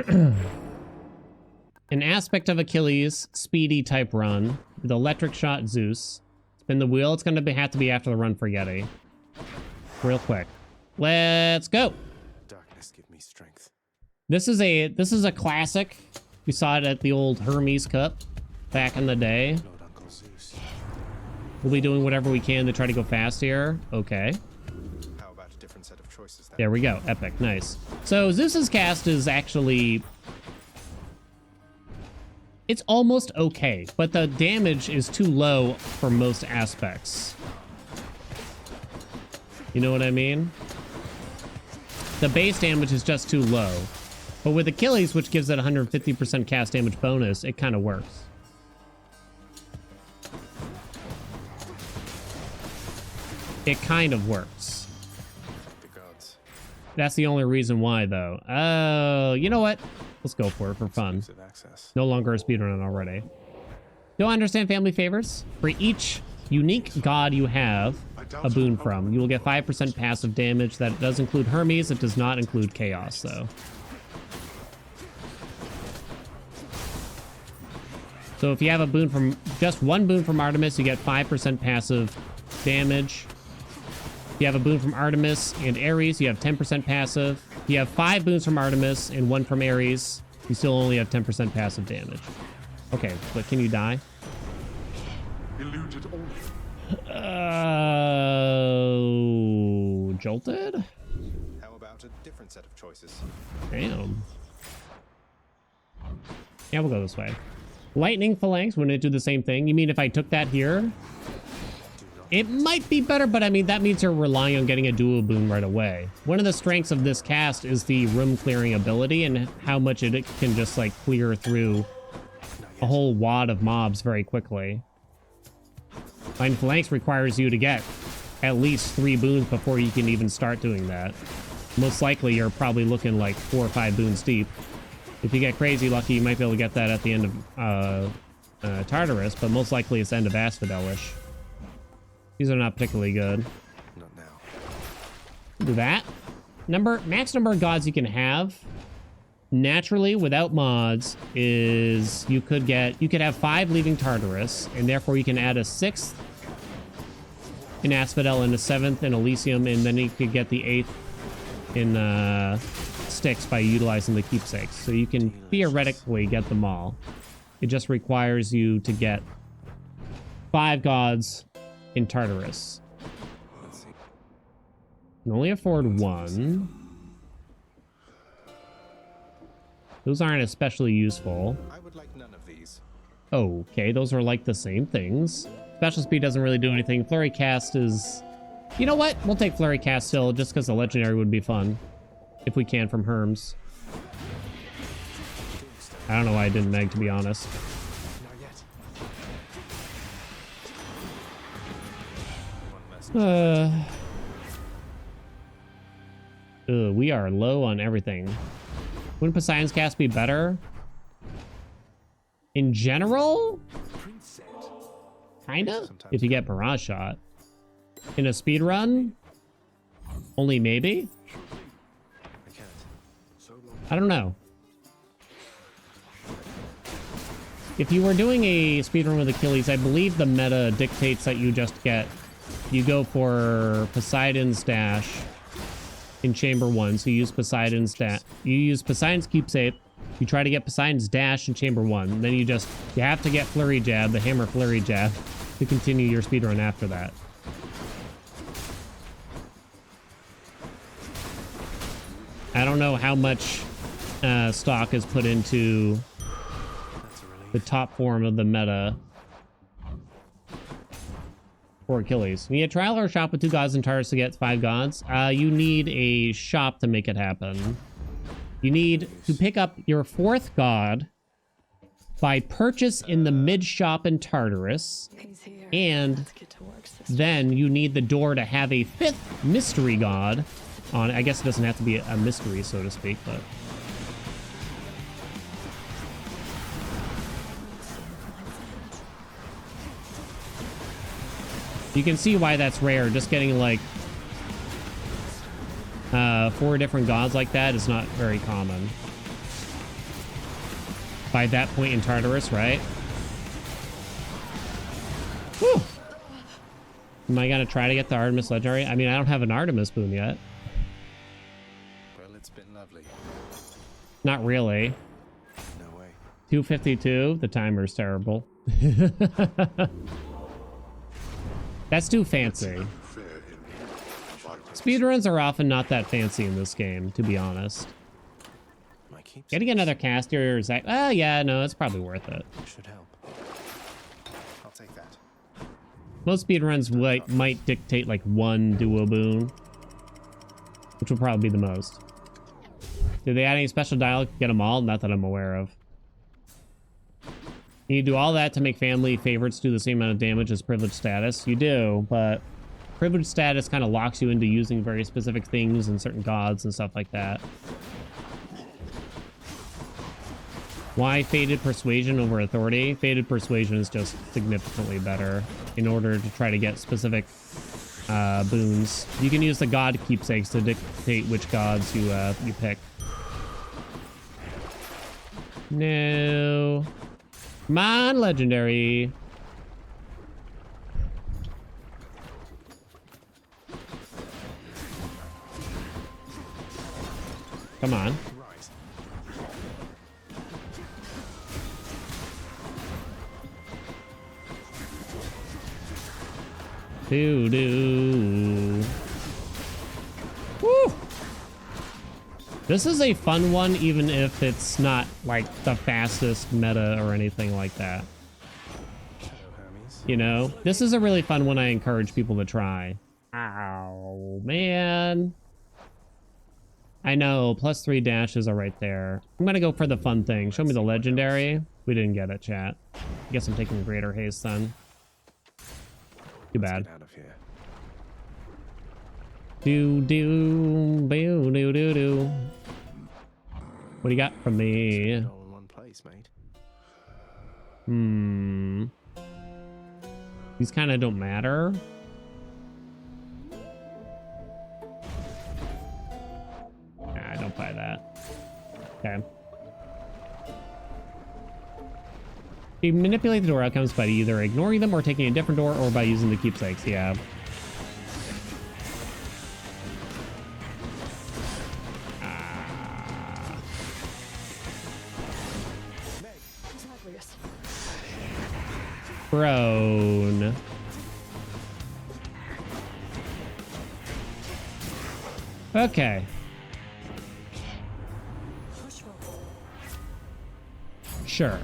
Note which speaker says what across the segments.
Speaker 1: An aspect of Achilles, speedy type run. The electric shot Zeus. Spin the wheel. It's going to have to be after the run for Yeti. Real quick. Let's go.
Speaker 2: Darkness, give me strength.
Speaker 1: This is a classic. We saw it at the old Hermes Cup back in the day.
Speaker 2: Lord Uncle Zeus.
Speaker 1: We'll be doing whatever we can to try to go fast here. Okay.
Speaker 2: How about a different set of choices then?
Speaker 1: There we go. Epic. Nice. So Zeus's cast is actually... It's almost okay, but the damage is too low for most aspects. You know what I mean? The base damage is just too low. But with Achilles, which gives it 150% cast damage bonus, it kind of works. It kind of works.
Speaker 2: The gods.
Speaker 1: That's the only reason why, though. Oh, you know what? Let's go for it for fun.
Speaker 2: Exclusive access.
Speaker 1: No longer a speedrun already. Do I understand family favors? For each unique god you have a boon from, you will get 5% passive damage. That does include Hermes. It does not include Chaos, though. So if you have a boon from, just one boon from Artemis, you get 5% passive damage. If you have a boon from Artemis and Ares, you have 10% passive. If you have 5 boons from Artemis and 1 from Ares, you still only have 10% passive damage. Okay, but can you die?
Speaker 3: Eluded all.
Speaker 1: Jolted?
Speaker 2: How about a different set of choices?
Speaker 1: Damn. Yeah, we'll go this way. Lightning Phalanx, wouldn't it do the same thing? You mean if I took that here? It might be better, but I mean, that means you're relying on getting a dual boon right away. One of the strengths of this cast is the room clearing ability and how much it can just like clear through a whole wad of mobs very quickly. Lightning Phalanx requires you to get at least 3 boons before you can even start doing that. Most likely, you're probably looking like 4 or 5 boons deep. If you get crazy lucky, you might be able to get that at the end of Tartarus, but most likely it's the end of Asphodel-ish. These are not particularly good.
Speaker 2: Not now.
Speaker 1: Do that. Max number of gods you can have naturally without mods is you could have 5 leaving Tartarus, and therefore you can add a 6th in Asphodel and a 7th in Elysium, and then you could get the 8th in Styx by utilizing the keepsakes. So you can theoretically get them all. It just requires you to get 5 gods in Tartarus.
Speaker 2: Let's see.
Speaker 1: You can only afford 1. Those aren't especially useful.
Speaker 2: I would like none of these.
Speaker 1: Okay, those are like the same things. Special speed doesn't really do anything. Flurry cast is... You know what? We'll take Flurry cast still, just because the legendary would be fun. If we can from Herms. I don't know why I didn't Meg, to be honest.
Speaker 2: Not yet.
Speaker 1: We are low on everything. Wouldn't Poseidon's cast be better? In general? Kinda? If you get Barrage Shot. In a speed run? Only maybe?
Speaker 2: I can't. So long.
Speaker 1: I don't know. If you were doing a speedrun with Achilles, I believe the meta dictates that you just get... You go for Poseidon's Dash in Chamber 1, so you use Poseidon's Dash. You use Poseidon's Keepsake. You try to get Poseidon's Dash in Chamber 1. Then you have to get Flurry Jab, the Hammer Flurry Jab, to continue your speedrun after that. I don't know how much stock is put into the top form of the meta for Achilles. You need a trial or a shop with 2 gods and Tartarus to get 5 gods. You need a shop to make it happen. You need to pick up your 4th god by purchase in the mid shop in Tartarus, and then you need the door to have a 5th mystery god on it. I guess it doesn't have to be a mystery, so to speak, but... You can see why that's rare. Just getting, like, 4 different gods like that is not very common. By that point in Tartarus, right? Whew. Am I gonna try to get the Artemis Legendary? I mean, I don't have an Artemis boon yet.
Speaker 2: Well, it's been lovely.
Speaker 1: Not really.
Speaker 2: No way.
Speaker 1: 252. The timer's terrible. That's too fancy. Speedruns are often not that fancy in this game, to be honest.
Speaker 2: My keeps
Speaker 1: Getting another caster is that? Oh yeah, no, it's probably worth it.
Speaker 2: should help. I'll take that.
Speaker 1: Most speedruns might dictate like one duo boon, which will probably be the most. Did they add any special dialogue to get them all? Not that I'm aware of. You do all that to make family favorites do the same amount of damage as privileged status. You do, but privileged status kind of locks you into using very specific things and certain gods and stuff like that. Why Fated Persuasion over Authority? Fated Persuasion is just significantly better in order to try to get specific boons. You can use the god keepsakes to dictate which gods you pick. No. Come on, legendary. Come on.
Speaker 2: Right.
Speaker 1: Doo-doo. Woo! This is a fun one, even if it's not like the fastest meta or anything like that.
Speaker 2: Hello, Hermes.
Speaker 1: You know, this is a really fun one I encourage people to try. Ow, man. I know, +3 dashes are right there. I'm gonna go for the fun thing. Show me the legendary. We didn't get it, chat. I guess I'm taking greater haste then. Too bad.
Speaker 2: Get out of here.
Speaker 1: Do. What do you got from me?
Speaker 2: All in one place, mate.
Speaker 1: These kind of don't matter. Nah, I don't buy that. Okay. You manipulate the door outcomes by either ignoring them or taking a different door or by using the keepsakes. Yeah. Prone. Okay. Sure.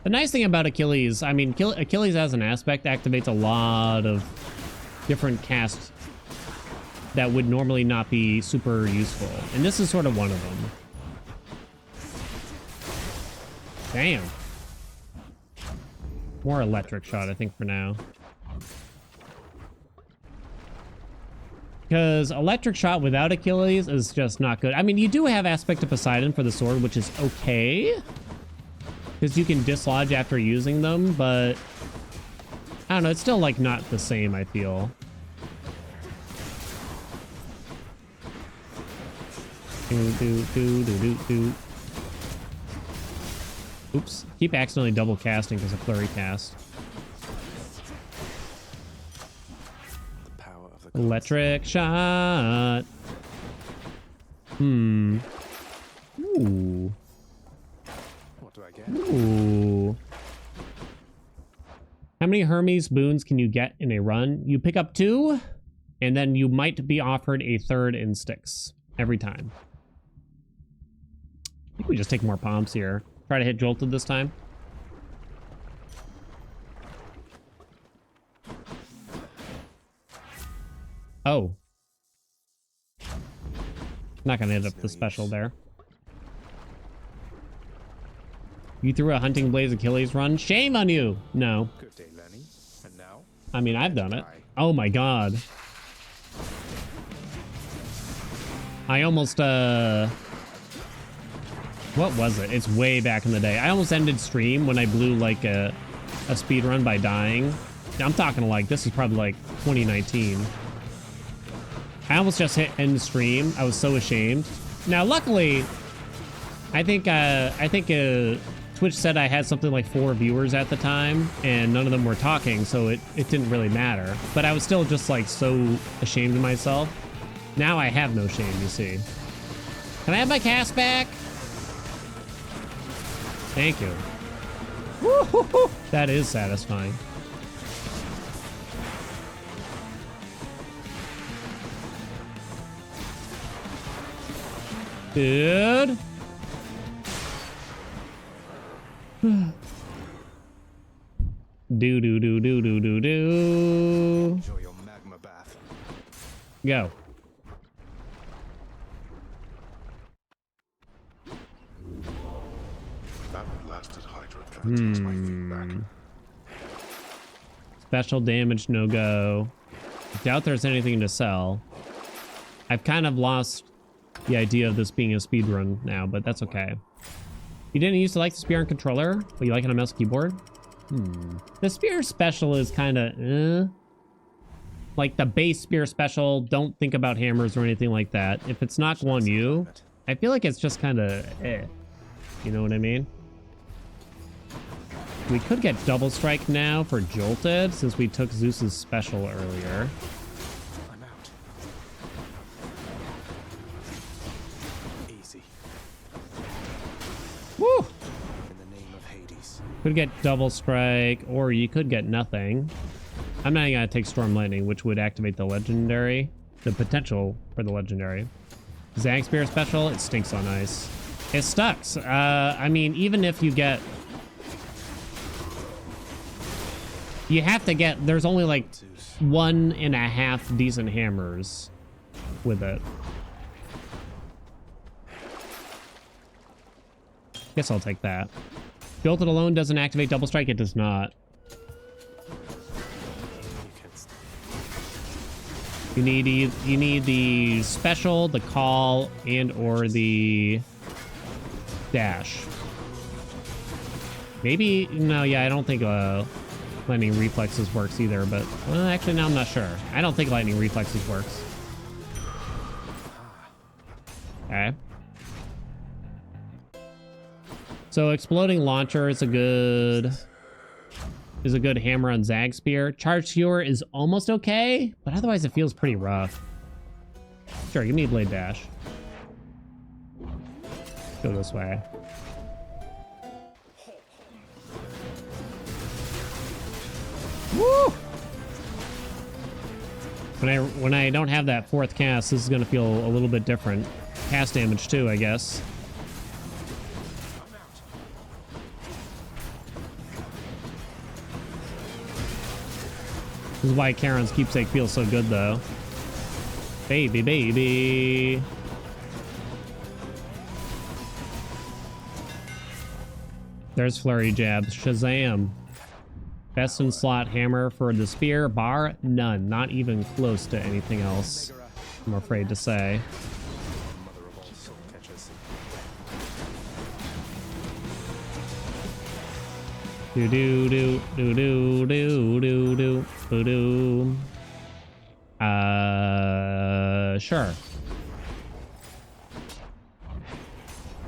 Speaker 1: The nice thing about Achilles, I mean, Achilles as an aspect activates a lot of different casts that would normally not be super useful. And this is sort of one of them. Damn. More electric shot, I think, for now. Because electric shot without Achilles is just not good. I mean, you do have aspect of Poseidon for the sword, which is okay. Because you can dislodge after using them, but I don't know, it's still like not the same, I feel. Do. Oops. Keep accidentally double casting because of Flurry cast.
Speaker 2: The power of the
Speaker 1: Electric shot. Ooh.
Speaker 2: What do I get?
Speaker 1: Ooh. How many Hermes boons can you get in a run? You pick up 2, and then you might be offered a 3rd in Styx every time. I think we just take more pomps here. Try to hit Jolted this time. Oh. Not gonna hit up the special there. You threw a Hunting Blaze Achilles run? Shame on you! No.
Speaker 2: Good day, Lenny. And now?
Speaker 1: I mean, I've done it. Oh my god. I almost, what was it? It's way back in the day. I almost ended stream when I blew like a speed run by dying. I'm talking like, this is probably like 2019. I almost just hit end stream. I was so ashamed. Now, luckily, I think Twitch said I had something like 4 viewers at the time, and none of them were talking, so it didn't really matter. But I was still just like so ashamed of myself. Now I have no shame, you see. Can I have my cast back? Thank you. Woo-hoo-hoo. That is satisfying. Dude. Do.
Speaker 2: Enjoy your magma bath.
Speaker 1: Go.
Speaker 3: That blasted Hydra trying to take my feedback.
Speaker 1: Special damage, no go. I doubt there's anything to sell. I've kind of lost the idea of this being a speedrun now, but that's okay. You didn't used to like the spear and controller, but you like it on a mouse keyboard? The spear special is kind of like the base spear special. Don't think about hammers or anything like that. If it's not Guan Yu, I feel like it's just kind of You know what I mean? We could get double strike now for Jolted since we took Zeus's special earlier.
Speaker 2: I'm out. Easy.
Speaker 1: Woo!
Speaker 2: In the name of Hades.
Speaker 1: Could get double strike, or you could get nothing. I'm not even gonna take Storm Lightning, which would activate the legendary. The potential for the legendary. Zag Spear special, it stinks on ice. It sucks. I mean, even if you get... You have to get... There's only like 1.5 decent hammers with it. Guess I'll take that. Jolted alone doesn't activate double strike. It does not. You need the special, the call, and or the dash. Maybe no, yeah, I don't think lightning reflexes works either, but well, actually now I'm not sure. I don't think lightning reflexes works. Okay. So exploding launcher is a good hammer on Zag Spear. Charge Skewer is almost okay, but otherwise it feels pretty rough. Sure, give me a blade dash. Go this way. Woo! When I don't have that fourth cast, this is gonna feel a little bit different. Cast damage too, I guess. This is why Charon's keepsake feels so good, though. Baby, baby. There's Flurry jabs. Shazam. Best in slot hammer for the spear. Bar? None. Not even close to anything else, I'm afraid to say.
Speaker 2: Mother of all soul catchers.
Speaker 1: Do do do do do do do do do do. Sure.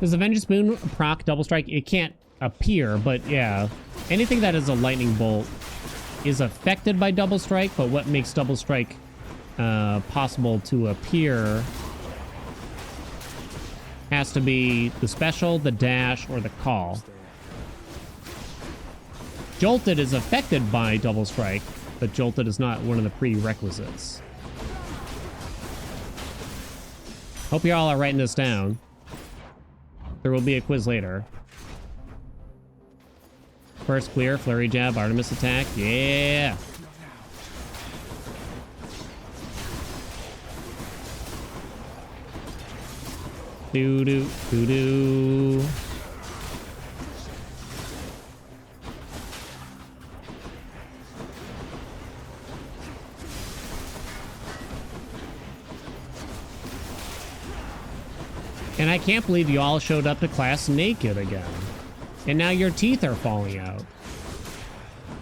Speaker 1: Does the Vengeance Boon proc double strike? It can't appear, but yeah. Anything that is a lightning bolt is affected by double strike, but what makes double strike possible to appear has to be the special, the dash, or the call. Jolted is affected by double strike, but Jolted is not one of the prerequisites. Hope you all are writing this down. There will be a quiz later. First clear, Flurry jab, Artemis attack. Yeah! Do-do-do-do. And I can't believe you all showed up to class naked again. And now your teeth are falling out.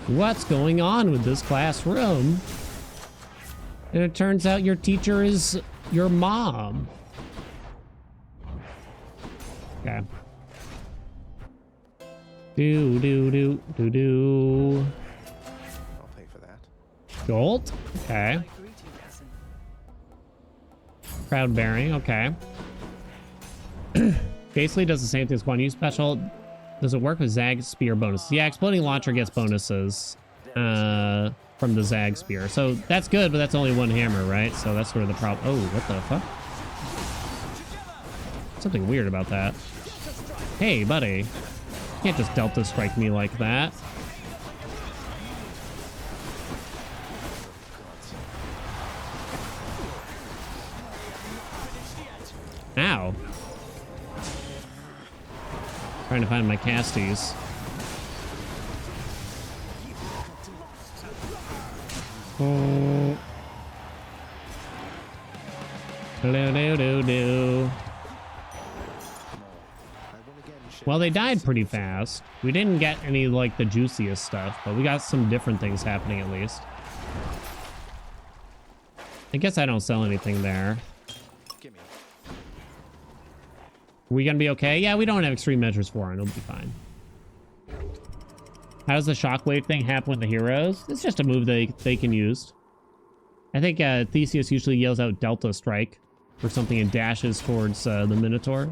Speaker 1: What's going on with this classroom? And it turns out your teacher is your mom. Okay. Do.
Speaker 2: I'll pay for that.
Speaker 1: Jolt. Okay. Crowd bearing. Okay. Basically does the same thing as one use special. Does it work with Zag Spear bonuses? Yeah, exploding launcher gets bonuses from the Zag Spear. So that's good, but that's only one hammer, right? So that's sort of the problem. Oh, what the fuck? Something weird about that. Hey, buddy. You can't just Delta Strike me like that. Ow. Trying to find my casties. Oh. Do. Well, they died pretty fast. We didn't get any, like, the juiciest stuff, but we got some different things happening at least. I guess I don't sell anything there.
Speaker 2: Gimme.
Speaker 1: We gonna be okay? Yeah, we don't have extreme measures for it. It'll be fine. How does the shockwave thing happen with the heroes? It's just a move they can use. I think Theseus usually yells out Delta Strike or something and dashes towards the Minotaur,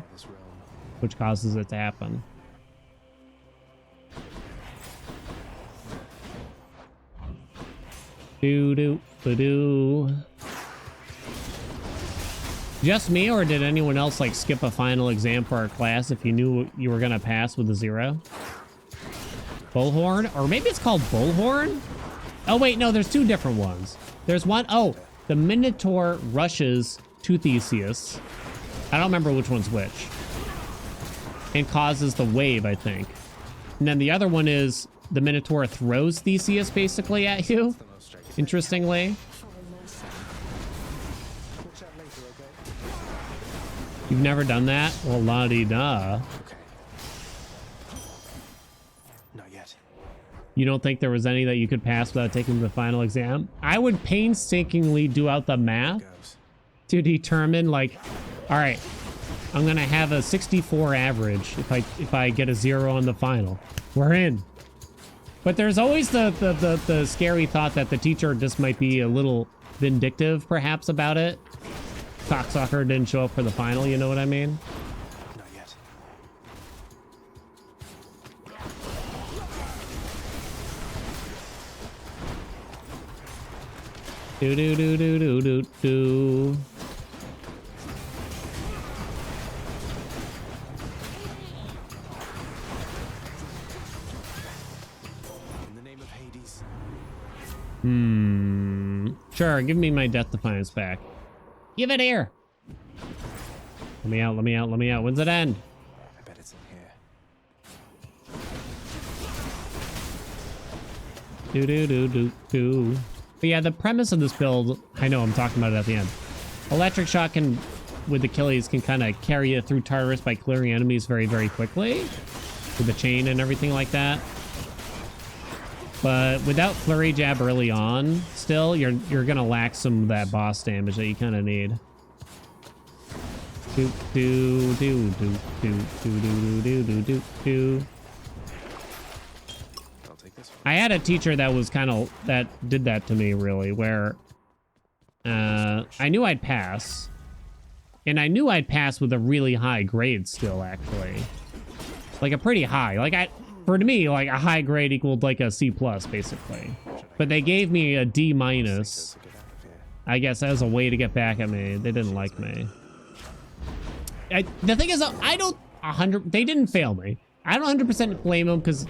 Speaker 1: which causes it to happen. Do. Just me, or did anyone else like skip a final exam for our class if you knew you were gonna pass with a 0? Bullhorn? Or maybe it's called Bullhorn? Oh wait, no, there's two different ones. There's one, oh, the Minotaur rushes to Theseus. I don't remember which one's which. And causes the wave, I think. And then the other one is the Minotaur throws Theseus basically at you. Interestingly. You've never done that? Well, la-di-da.
Speaker 2: Okay. Not yet.
Speaker 1: You don't think there was any that you could pass without taking the final exam? I would painstakingly do out the math to determine, like, all right, I'm gonna have a 64 average if I get a 0 on the final. We're in. But there's always the scary thought that the teacher just might be a little vindictive, perhaps, about it. Cocksucker didn't show up for the final, you know what I mean?
Speaker 2: Not yet.
Speaker 1: Do.
Speaker 2: In the name of Hades.
Speaker 1: Sure, give me my Death Defiance back. Give it here. Let me out. When's it end?
Speaker 2: I bet it's in here.
Speaker 1: Do. But yeah, the premise of this build, I know I'm talking about it at the end. Electric Shock can, with Achilles, can kind of carry you through Tartarus by clearing enemies very, very quickly. With the chain and everything like that. But without Flurry Jab early on, still, you're gonna lack some of that boss damage that you kind of need. Do.
Speaker 2: I'll take this one.
Speaker 1: I had a teacher that was that did that to me, really, where I knew I'd pass. And I knew I'd pass with a really high grade still, actually. Like a pretty high. Like for me, like a high grade equaled like a C+, basically. But they gave me a D-, I guess, as a way to get back at me. They didn't like me. The thing is, I don't 100. They didn't fail me. I don't 100% blame them because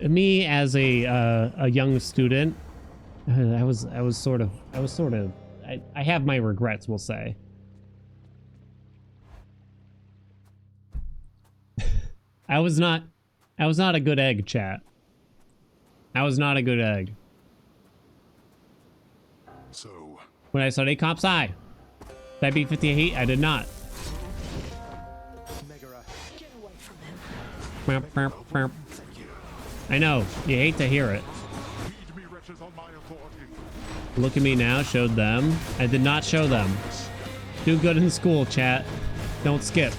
Speaker 1: me as a young student, I have my regrets, we'll say. I was not a good egg, chat. I was not a good egg.
Speaker 3: So,
Speaker 1: When I studied comp sci, did I beat 58? I did not.
Speaker 4: Get away from him.
Speaker 1: I know, you hate to hear it.
Speaker 3: heed me, wretches, on my authority.
Speaker 1: Look at me now, showed them. I did not show them. Do good in school, chat. Don't skip.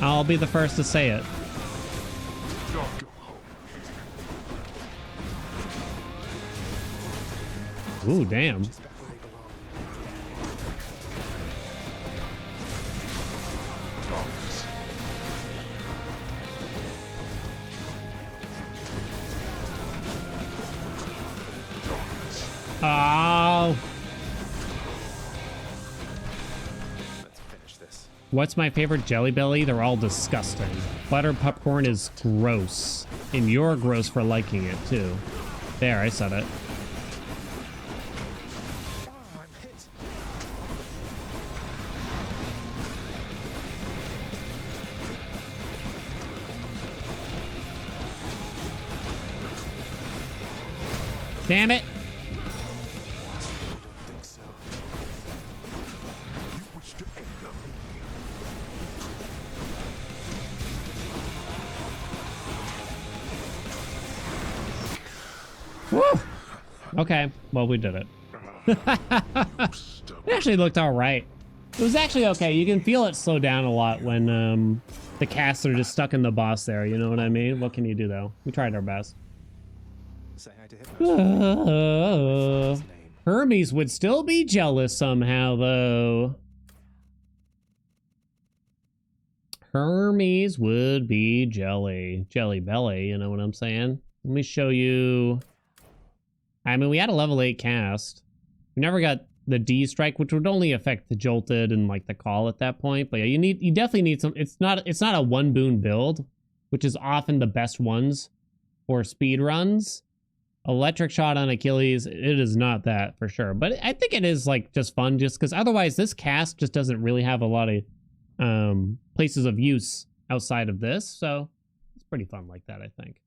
Speaker 1: I'll be the first to say it.
Speaker 3: Don't go home.
Speaker 1: Ooh, damn.
Speaker 2: Just back where they belong.
Speaker 3: Darkness. Darkness.
Speaker 1: Oh.
Speaker 2: Let's finish this.
Speaker 1: What's my favorite Jelly Belly? They're all disgusting. Butter popcorn is gross. And you're gross for liking it, too. There, I said it.
Speaker 2: Oh, I'm hit.
Speaker 1: Damn it.
Speaker 2: I don't think so.
Speaker 3: You wish to anger me.
Speaker 1: Woo! Okay, well, we did it. It actually looked all right. It was actually okay. You can feel it slow down a lot when the casts are just stuck in the boss there. You know what I mean? What can you do, though? We tried our best.
Speaker 2: Say hi to Hypnos. His name.
Speaker 1: Hermes would still be jealous somehow, though. Hermes would be jelly belly, you know what I'm saying? Let me show you. I mean, we had a level 8 cast. We never got the D strike, which would only affect the jolted and like the call at that point. But yeah, you definitely need some. It's not a one boon build, which is often the best ones for speed runs. Electric shot on Achilles, it is not that for sure. But I think it is like just fun, just because otherwise this cast just doesn't really have a lot of places of use outside of this. So it's pretty fun like that, I think.